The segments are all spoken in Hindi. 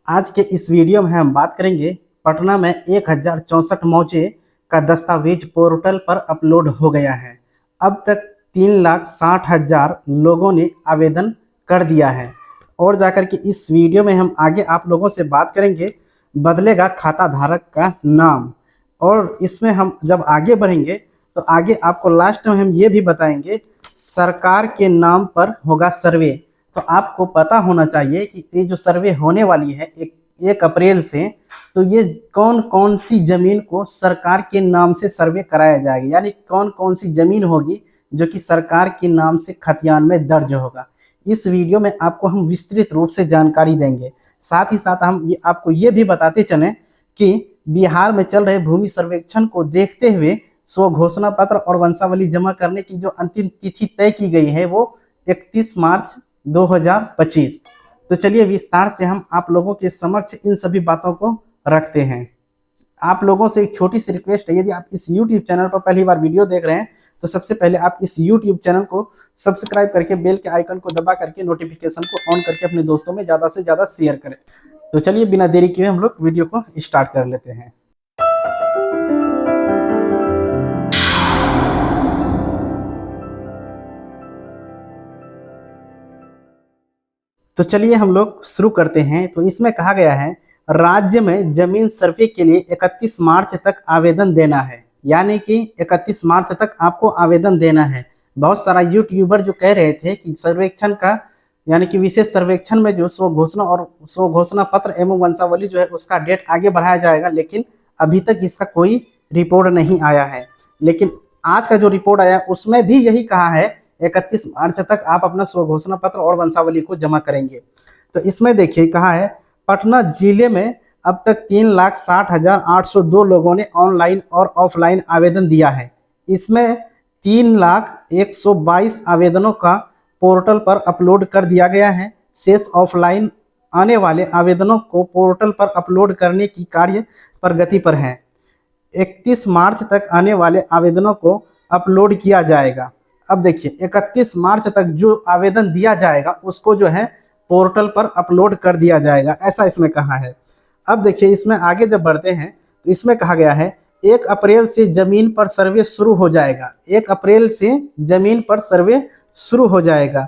आज के इस वीडियो में हम बात करेंगे पटना में 1064 मौजे का दस्तावेज पोर्टल पर अपलोड हो गया है। अब तक 3,60,000 लोगों ने आवेदन कर दिया है। और जाकर के इस वीडियो में हम आगे आप लोगों से बात करेंगे बदलेगा खाता धारक का नाम। और इसमें हम जब आगे बढ़ेंगे तो आगे आपको लास्ट में हम ये भी बताएंगे सरकार के नाम पर होगा सर्वे। तो आपको पता होना चाहिए कि ये जो सर्वे होने वाली है 1 अप्रैल से, तो ये कौन कौन सी जमीन को सरकार के नाम से सर्वे कराया जाएगा, यानी कौन कौन सी जमीन होगी जो कि सरकार के नाम से खतियान में दर्ज होगा। इस वीडियो में आपको हम विस्तृत रूप से जानकारी देंगे। साथ ही साथ हम आपको ये भी बताते चलें कि बिहार में चल रहे भूमि सर्वेक्षण को देखते हुए स्व घोषणा पत्र और वंशावली जमा करने की जो अंतिम तिथि तय की गई है वो 31 मार्च 2025। तो चलिए विस्तार से हम आप लोगों के समक्ष इन सभी बातों को रखते हैं। आप लोगों से एक छोटी सी रिक्वेस्ट है, यदि आप इस YouTube चैनल पर पहली बार वीडियो देख रहे हैं तो सबसे पहले आप इस YouTube चैनल को सब्सक्राइब करके बेल के आइकन को दबा करके नोटिफिकेशन को ऑन करके अपने दोस्तों में ज़्यादा से ज़्यादा शेयर करें। तो चलिए बिना देरी किए हम लोग वीडियो को स्टार्ट कर लेते हैं। तो चलिए हम लोग शुरू करते हैं। तो इसमें कहा गया है राज्य में जमीन सर्वे के लिए 31 मार्च तक आवेदन देना है, यानी कि 31 मार्च तक आपको आवेदन देना है। बहुत सारा यूट्यूबर जो कह रहे थे कि सर्वेक्षण का यानी कि विशेष सर्वेक्षण में जो स्व घोषणा और स्व घोषणा पत्र एवं वंशावली जो है उसका डेट आगे बढ़ाया जाएगा, लेकिन अभी तक इसका कोई रिपोर्ट नहीं आया है। लेकिन आज का जो रिपोर्ट आया उसमें भी यही कहा है 31 मार्च तक आप अपना स्व घोषणा पत्र और वंशावली को जमा करेंगे। तो इसमें देखिए कहा है पटना जिले में अब तक 3,60,802 लोगों ने ऑनलाइन और ऑफलाइन आवेदन दिया है। इसमें 3,01,22 आवेदनों का पोर्टल पर अपलोड कर दिया गया है। शेष ऑफलाइन आने वाले आवेदनों को पोर्टल पर अपलोड करने की कार्य प्रगति पर है। 31 मार्च तक आने वाले आवेदनों को अपलोड किया जाएगा। अब देखिए 31 मार्च तक जो आवेदन दिया जाएगा उसको जो है पोर्टल पर अपलोड कर दिया जाएगा, ऐसा इसमें कहा है। अब देखिए इसमें आगे जब बढ़ते हैं तो इसमें कहा गया है 1 अप्रैल से जमीन पर सर्वे शुरू हो जाएगा। 1 अप्रैल से जमीन पर सर्वे शुरू हो जाएगा।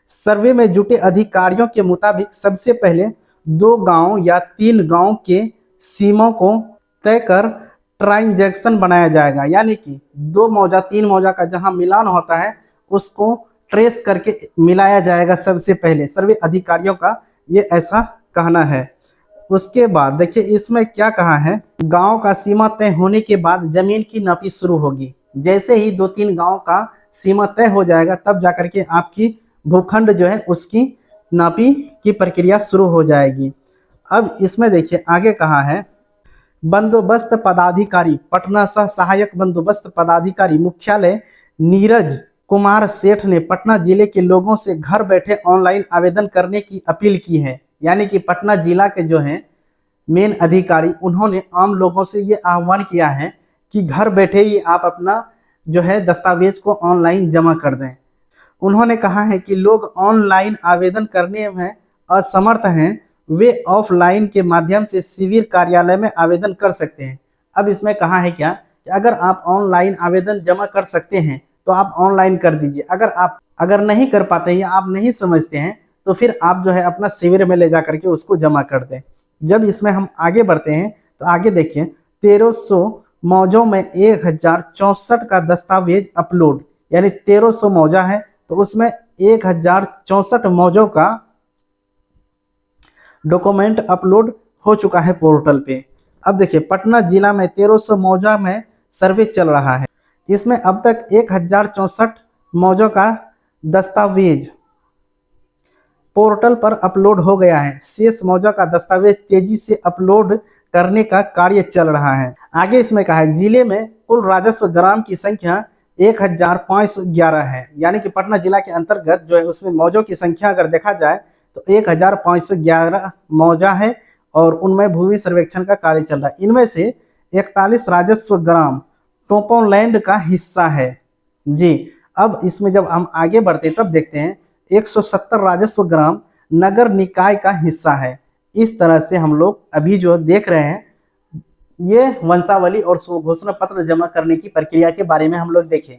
सर्वे में जुटे अधिकारियों के मुताबिक सबसे पहले 2 गांव या 3 गांव के सीमाओं को तय कर ट्रांजैक्शन बनाया जाएगा, यानी कि 2 मौजा 3 मौजा का जहां मिलान होता है उसको ट्रेस करके मिलाया जाएगा। सबसे पहले सर्वे अधिकारियों का ये ऐसा कहना है। उसके बाद देखिए इसमें क्या कहा है, गांव का सीमा तय होने के बाद जमीन की नापी शुरू होगी। जैसे ही 2-3 गांव का सीमा तय हो जाएगा तब जाकर के आपकी भूखंड जो है उसकी नापी की प्रक्रिया शुरू हो जाएगी। अब इसमें देखिए आगे कहा है बंदोबस्त पदाधिकारी पटना सह सहायक बंदोबस्त पदाधिकारी मुख्यालय नीरज कुमार सेठ ने पटना जिले के लोगों से घर बैठे ऑनलाइन आवेदन करने की अपील की है। यानी कि पटना जिला के जो हैं मेन अधिकारी उन्होंने आम लोगों से ये आह्वान किया है कि घर बैठे ही आप अपना जो है दस्तावेज को ऑनलाइन जमा कर दें। उन्होंने कहा है कि लोग ऑनलाइन आवेदन करने में असमर्थ हैं, वे ऑफलाइन के माध्यम से शिविर कार्यालय में आवेदन कर सकते हैं। अब इसमें कहा है क्या कि अगर आप ऑनलाइन आवेदन जमा कर सकते हैं तो आप ऑनलाइन कर दीजिए। अगर नहीं कर पाते हैं या आप नहीं समझते हैं तो फिर आप जो है अपना शिविर में ले जा करके उसको जमा कर दें। जब इसमें हम आगे बढ़ते हैं तो आगे देखिए 1300 मौजों में 1064 का दस्तावेज अपलोड, यानी 1300 मौजा है तो उसमें 1064 मौजों का डॉक्यूमेंट अपलोड हो चुका है पोर्टल पे। अब देखिए पटना जिला में 1300 मौजा में सर्वे चल रहा है। इसमें अब तक 1064 मौजों का दस्तावेज पोर्टल पर अपलोड हो गया है। शेष मौजों का दस्तावेज तेजी से अपलोड करने का कार्य चल रहा है। आगे इसमें कहा है जिले में कुल राजस्व ग्राम की संख्या 1511 है, यानी कि पटना जिला के अंतर्गत जो है उसमें मौजों की संख्या अगर देखा जाए तो 1511 मौजा है और उनमें भूमि सर्वेक्षण का कार्य चल रहा है। इनमें से 41 राजस्व ग्राम टोपोलैंड का हिस्सा है जी। अब इसमें जब हम आगे बढ़ते तब देखते हैं 170 राजस्व ग्राम नगर निकाय का हिस्सा है। इस तरह से हम लोग अभी जो देख रहे हैं, ये वंशावली और स्वघोषणा पत्र जमा करने की प्रक्रिया के बारे में हम लोग देखें।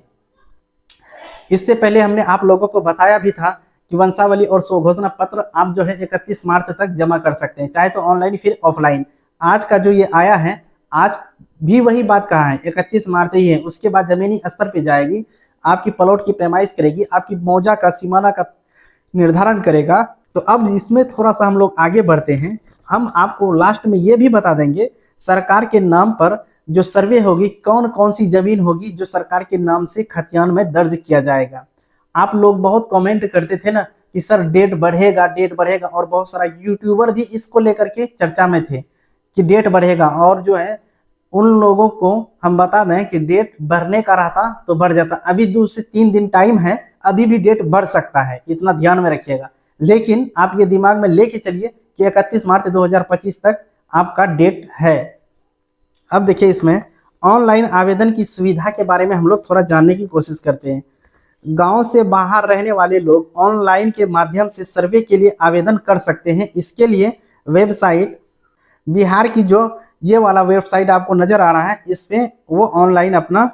इससे पहले हमने आप लोगों को बताया भी था कि वंशावली और स्वघोषणा पत्र आप जो है 31 मार्च तक जमा कर सकते हैं, चाहे तो ऑनलाइन फिर ऑफलाइन। आज का जो ये आया है, आज भी वही बात कहा है, 31 मार्च ही है। उसके बाद जमीनी स्तर पे जाएगी, आपकी प्लॉट की पैमाइश करेगी, आपकी मौजा का सीमाना का निर्धारण करेगा। तो अब इसमें थोड़ा सा हम लोग आगे बढ़ते हैं। हम आपको लास्ट में ये भी बता देंगे सरकार के नाम पर जो सर्वे होगी, कौन कौन सी जमीन होगी जो सरकार के नाम से खतियान में दर्ज किया जाएगा। आप लोग बहुत कमेंट करते थे ना कि सर डेट बढ़ेगा, डेट बढ़ेगा, और बहुत सारा यूट्यूबर भी इसको लेकर के चर्चा में थे कि डेट बढ़ेगा। और जो है उन लोगों को हम बता दें कि डेट बढ़ने का रहता तो बढ़ जाता। अभी 2 से 3 दिन टाइम है, अभी भी डेट बढ़ सकता है, इतना ध्यान में रखिएगा। लेकिन आप ये दिमाग में लेके चलिए कि 31 मार्च 2025 तक आपका डेट है। अब देखिए, इसमें ऑनलाइन आवेदन की सुविधा के बारे में हम लोग थोड़ा जानने की कोशिश करते हैं। गांव से बाहर रहने वाले लोग ऑनलाइन के माध्यम से सर्वे के लिए आवेदन कर सकते हैं। इसके लिए वेबसाइट, बिहार की जो ये वाला वेबसाइट आपको नजर आ रहा है, इसमें वो ऑनलाइन अपना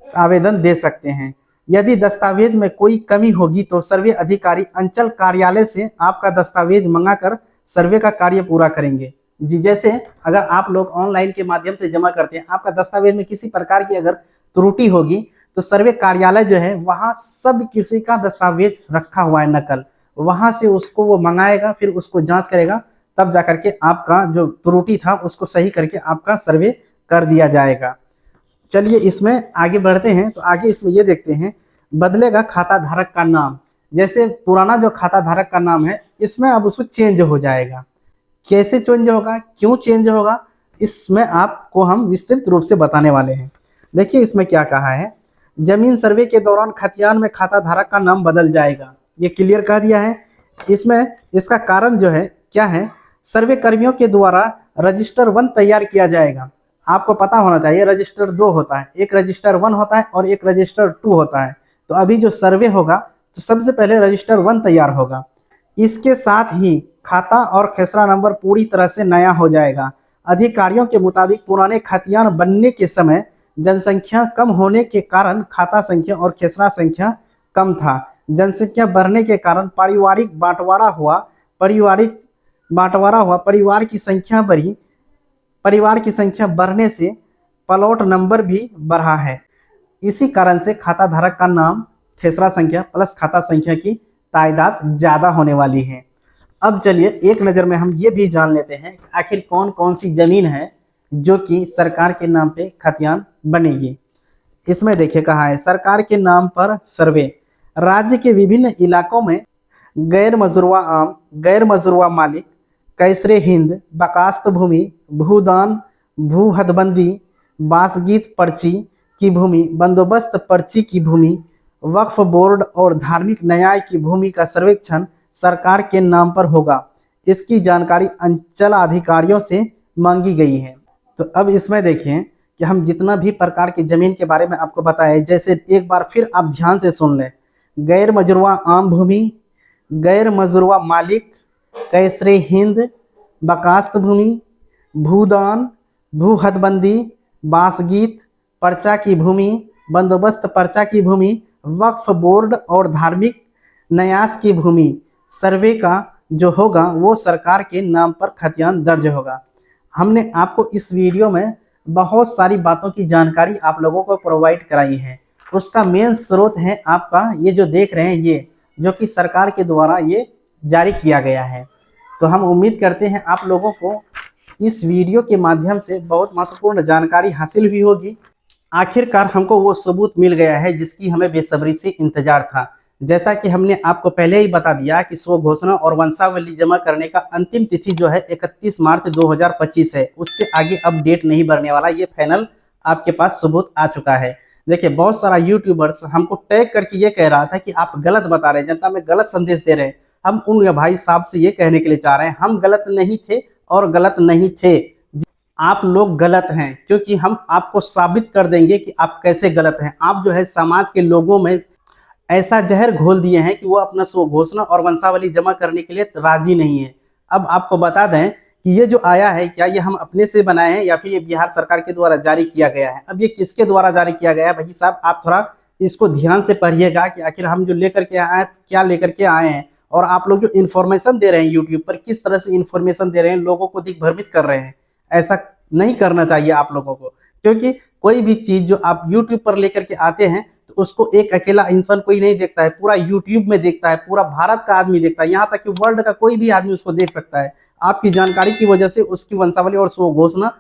आवेदन दे सकते हैं। यदि दस्तावेज में कोई कमी होगी तो सर्वे अधिकारी अंचल कार्यालय से आपका दस्तावेज मंगाकर सर्वे का कार्य पूरा करेंगे। जी, जैसे अगर आप लोग ऑनलाइन के माध्यम से जमा करते हैं, आपका दस्तावेज में किसी प्रकार की अगर त्रुटि होगी तो सर्वे कार्यालय जो है वहाँ सब किसी का दस्तावेज रखा हुआ है नकल, वहाँ से उसको वो मंगाएगा, फिर उसको जांच करेगा, तब जाकर के आपका जो त्रुटि था उसको सही करके आपका सर्वे कर दिया जाएगा। चलिए इसमें आगे बढ़ते हैं। तो आगे इसमें ये देखते हैं, बदलेगा खाता धारक का नाम। जैसे पुराना जो खाता धारक का नाम है, इसमें अब उसको चेंज हो जाएगा। कैसे चेंज होगा, क्यों चेंज होगा, इसमें आपको हम विस्तृत रूप से बताने वाले हैं। देखिए इसमें क्या कहा है, जमीन सर्वे के दौरान खतियान में खाता धारक का नाम बदल जाएगा, ये क्लियर कह दिया है। इसमें इसका कारण जो है क्या है, सर्वे कर्मियों के द्वारा रजिस्टर 1 तैयार किया जाएगा। आपको पता होना चाहिए रजिस्टर 2 होता है, एक रजिस्टर 1 होता है और एक रजिस्टर 2 होता है। तो अभी जो सर्वे होगा तो सबसे पहले रजिस्टर 1 तैयार होगा। इसके साथ ही खाता और खेसरा नंबर पूरी तरह से नया हो जाएगा। अधिकारियों के मुताबिक पुराने खतियान बनने के समय जनसंख्या कम होने के कारण खाता संख्या और खेसरा संख्या कम था। जनसंख्या बढ़ने के कारण पारिवारिक बंटवारा हुआ, परिवार की संख्या बढ़ी, परिवार की संख्या बढ़ने से प्लॉट नंबर भी बढ़ा है। इसी कारण से खाता धारक का नाम खेसरा संख्या प्लस खाता संख्या की तादाद ज़्यादा होने वाली है। अब चलिए एक नज़र में हम ये भी जान लेते हैं कि आखिर कौन कौन सी ज़मीन है जो कि सरकार के नाम पे खतियान बनेगी। इसमें देखिए कहा है, सरकार के नाम पर सर्वे। राज्य के विभिन्न इलाकों में गैर मजरूआ आम, गैर मजरूआ मालिक, कैसरे हिंद, बकास्त भूमि, भूदान, भू हदबंदी, बासगीत पर्ची की भूमि, बंदोबस्त पर्ची की भूमि, वक्फ बोर्ड और धार्मिक न्याय की भूमि का सर्वेक्षण सरकार के नाम पर होगा। इसकी जानकारी अंचल अधिकारियों से मांगी गई है। तो अब इसमें देखिए कि हम जितना भी प्रकार की ज़मीन के बारे में आपको बताया, जैसे एक बार फिर आप ध्यान से सुन लें, गैर मजरूआ आम भूमि, गैर मजरूआ मालिक, कैसरे हिंद, बकास्त भूमि, भूदान, भू हदबंदी, बासगीत पर्चा की भूमि, बंदोबस्त पर्चा की भूमि, वक्फ बोर्ड और धार्मिक न्यास की भूमि, सर्वे का जो होगा वो सरकार के नाम पर खतियान दर्ज होगा। हमने आपको इस वीडियो में बहुत सारी बातों की जानकारी आप लोगों को प्रोवाइड कराई है। उसका मेन स्रोत है आपका ये जो देख रहे हैं, ये जो कि सरकार के द्वारा ये जारी किया गया है। तो हम उम्मीद करते हैं आप लोगों को इस वीडियो के माध्यम से बहुत महत्वपूर्ण जानकारी हासिल हुई होगी। आखिरकार हमको वो सबूत मिल गया है जिसकी हमें बेसब्री से इंतजार था। जैसा कि हमने आपको पहले ही बता दिया कि स्वघोषणा और वंशावली जमा करने का अंतिम तिथि जो है 31 मार्च 2025 है, उससे आगे अब डेट नहीं बढ़ने वाला, ये फाइनल आपके पास सबूत आ चुका है। देखिए बहुत सारा यूट्यूबर्स हमको टैग करके ये कह रहा था कि आप गलत बता रहे हैं, जनता में गलत संदेश दे रहे हैं। हम उन भाई साहब से ये कहने के लिए चाह रहे हैं, हम गलत नहीं थे और गलत नहीं थे, आप लोग गलत हैं, क्योंकि हम आपको साबित कर देंगे कि आप कैसे गलत हैं। आप जो है समाज के लोगों में ऐसा जहर घोल दिए हैं कि वो अपना स्वघोषणा और वंशावली जमा करने के लिए राजी नहीं है। अब आपको बता दें कि ये जो आया है, क्या ये हम अपने से बनाए हैं या फिर ये बिहार सरकार के द्वारा जारी किया गया है। अब ये किसके द्वारा जारी किया गया है भाई साहब, आप थोड़ा इसको ध्यान से पढ़िएगा कि आखिर हम जो लेकर के आए हैं क्या लेकर के आए हैं, और आप लोग जो इन्फॉर्मेशन दे रहे हैं यूट्यूब पर किस तरह से इन्फॉर्मेशन दे रहे हैं, लोगों को दिग्भ्रमित कर रहे हैं। ऐसा नहीं करना चाहिए आप लोगों को, क्योंकि कोई भी चीज़ जो आप यूट्यूब पर लेकर के आते हैं तो उसको एक अकेला इंसान कोई नहीं देखता है, पूरा यूट्यूब में देखता है, पूरा भारत का आदमी देखता है, यहाँ तक कि वर्ल्ड का कोई भी आदमी उसको देख सकता है। आपकी जानकारी की वजह से उसकी वंशावली और स्व घोषणा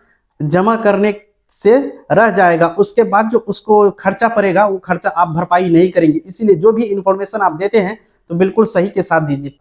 जमा करने से रह जाएगा, उसके बाद जो उसको खर्चा पड़ेगा वो खर्चा आप भरपाई नहीं करेंगे। इसीलिए जो भी इंफॉर्मेशन आप देते हैं तो बिल्कुल सही के साथ दीजिए।